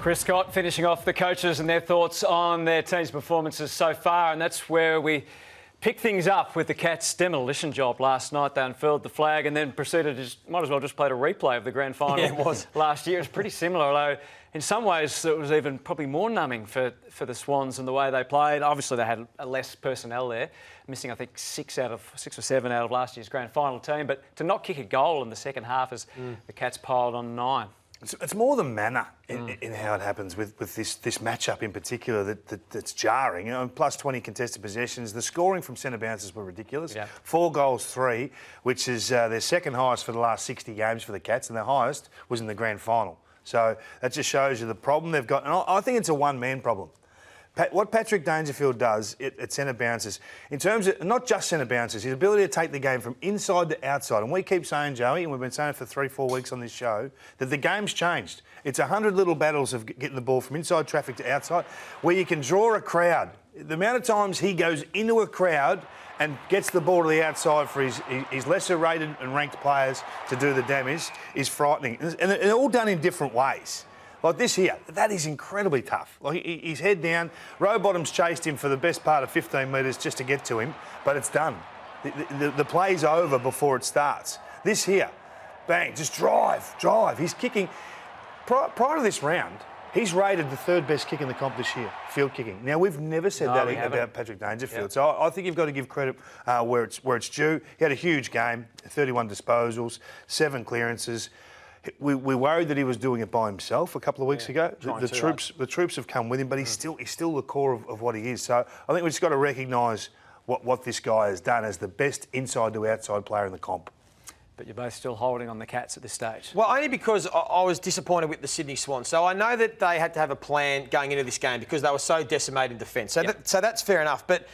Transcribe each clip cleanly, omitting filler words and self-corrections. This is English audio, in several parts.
Chris Scott finishing off the coaches and their thoughts on their team's performances so far, and that's where we pick things up with the Cats' demolition job last night. They unfurled the flag and then proceeded to might as well just played a replay of the grand final last year. It was pretty similar, although in some ways it was even probably more numbing for the Swans and the way they played. Obviously they had less personnel there, missing I think six or seven out of last year's grand final team, but to not kick a goal in the second half as the Cats piled on 9. It's more the manner in how it happens with this matchup in particular that's jarring. You know, plus 20 contested possessions. The scoring from centre bounces were ridiculous. Yeah. 4 goals, 3, which is their second highest for the last 60 games for the Cats, and their highest was in the grand final. So that just shows you the problem they've got. And I think it's a one-man problem. What Patrick Dangerfield does at centre bounces, in terms of not just centre bounces, his ability to take the game from inside to outside. And we keep saying, Joey, and we've been saying it for 3-4 weeks on this show, that the game's changed. It's 100 little battles of getting the ball from inside traffic to outside, where you can draw a crowd. The amount of times he goes into a crowd and gets the ball to the outside for his lesser rated and ranked players to do the damage is frightening. And they're all done in different ways. Like this here, that is incredibly tough. Like he's head down. Rowbottom's chased him for the best part of 15 metres just to get to him, but it's done. The play's over before it starts. This here, bang, just drive. He's kicking. Prior to this round, he's rated the 3rd best kick in the comp this year, field kicking. Now, we've never said that about Patrick Dangerfield, so I think you've got to give credit where it's due. He had a huge game, 31 disposals, 7 clearances. We worried that he was doing it by himself a couple of weeks ago. The troops have come with him, but he's still the core of what he is. So I think we've just got to recognise what this guy has done as the best inside to outside player in the comp. But you're both still holding on the Cats at this stage. Well, only because I was disappointed with the Sydney Swans. So I know that they had to have a plan going into this game because they were so decimated in defence. So that's fair enough. But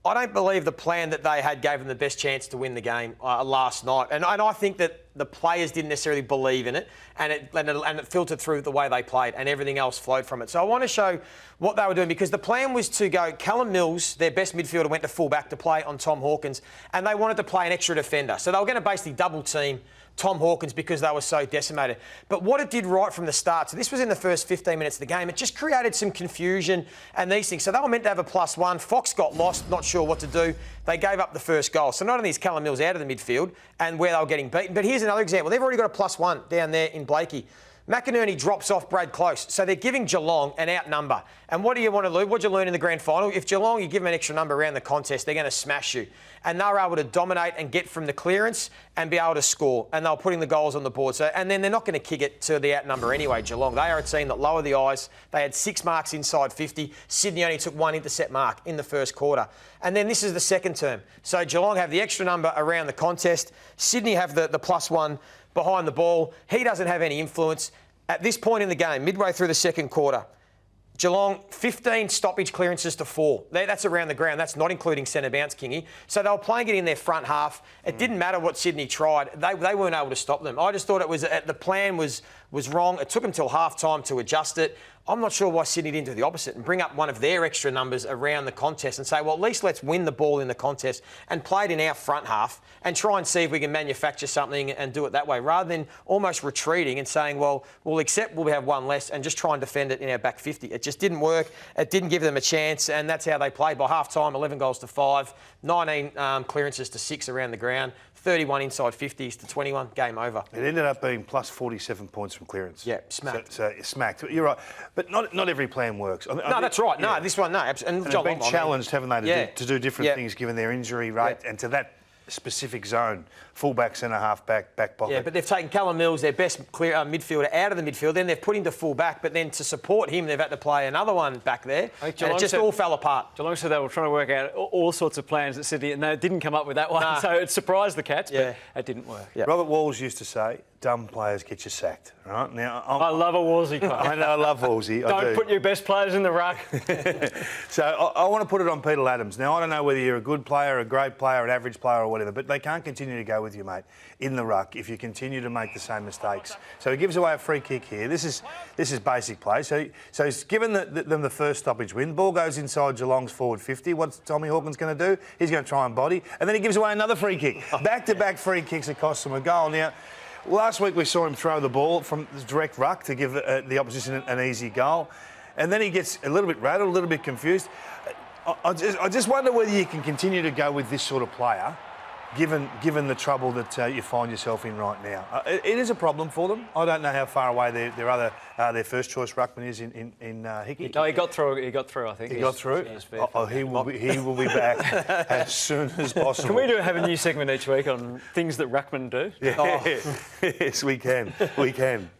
I don't believe the plan that they had gave them the best chance to win the game last night. And I think that the players didn't necessarily believe in it and it filtered through the way they played and everything else flowed from it. So I want to show what they were doing because the plan was to go Callum Mills, their best midfielder, went to fullback to play on Tom Hawkins, and they wanted to play an extra defender. So they were going to basically double team Tom Hawkins because they were so decimated. But what it did right from the start, so this was in the first 15 minutes of the game, it just created some confusion and these things. So they were meant to have a +1. Fox got lost, not sure what to do. They gave up the first goal. So not only is Callum Mills out of the midfield and where they were getting beaten, but here's another example. They've already got a +1 down there in Blakey. McInerney drops off Brad Close. So they're giving Geelong an out number. And what do you want to learn? What did you learn in the grand final? If Geelong, you give them an extra number around the contest, they're going to smash you. And they were able to dominate and get from the clearance and be able to score. And they were putting the goals on the board. So, and then they're not going to kick it to the out number anyway, Geelong. They are a team that lower the eyes. They had 6 marks inside 50. Sydney only took 1 intercept mark in the first quarter. And then this is the second term. So Geelong have the extra number around the contest. Sydney have the +1 behind the ball. He doesn't have any influence. At this point in the game, midway through the second quarter, Geelong, 15 stoppage clearances to 4. That's around the ground. That's not including centre bounce, Kingy. So they were playing it in their front half. It didn't matter what Sydney tried. They weren't able to stop them. I just thought it was the plan was wrong. It took them till half-time to adjust it. I'm not sure why Sydney didn't do the opposite and bring up one of their extra numbers around the contest and say, well, at least let's win the ball in the contest and play it in our front half and try and see if we can manufacture something and do it that way, rather than almost retreating and saying, well, we'll accept we'll have 1 less and just try and defend it in our back 50. It just didn't work. It didn't give them a chance, and that's how they played. By half-time, 11 goals to 5, 19 clearances to 6 around the ground, 31 inside 50s to 21, game over. It ended up being plus 47 points from clearance. Yeah, smacked. So smacked. You're right. But not every plan works. No, that's right. No, this one, no. And they've been challenged, haven't they, to do different things given their injury rate and to that specific zone, full-back, centre-half, back pocket. Yeah, but they've taken Callum Mills, their best clear midfielder, out of the midfield. Then they've put him to full-back, but then to support him, they've had to play another one back there. And it just all fell apart. Geelong said they were trying to work out all sorts of plans at Sydney, and they didn't come up with that one. So it surprised the Cats, but it didn't work. Yeah. Robert Walls used to say, dumb players get you sacked. Right now, I love a Wallsy quote. I know, I love Wallsy. Don't put your best players in the ruck. So I want to put it on Peter Ladhams. Now, I don't know whether you're a good player, a great player, an average player or whatever, but they can't continue to go with you, mate, in the ruck if you continue to make the same mistakes. So he gives away a free kick here. This is basic play. So he's given them the first stoppage win. Ball goes inside Geelong's forward 50. What's Tommy Hawkins going to do? He's going to try and body. And then he gives away another free kick. Back-to-back free kicks that cost them a goal. Now, Last week we saw him throw the ball from the direct ruck to give the opposition an easy goal. And then he gets a little bit rattled, a little bit confused. I just wonder whether you can continue to go with this sort of player, given the trouble that you find yourself in right now. It is a problem for them. I don't know how far away their first choice ruckman is in Hickey. No, he got through. I think He got through. He will be back as soon as possible. Can we have a new segment each week on things that ruckmen do? Yeah. Yes, we can. We can.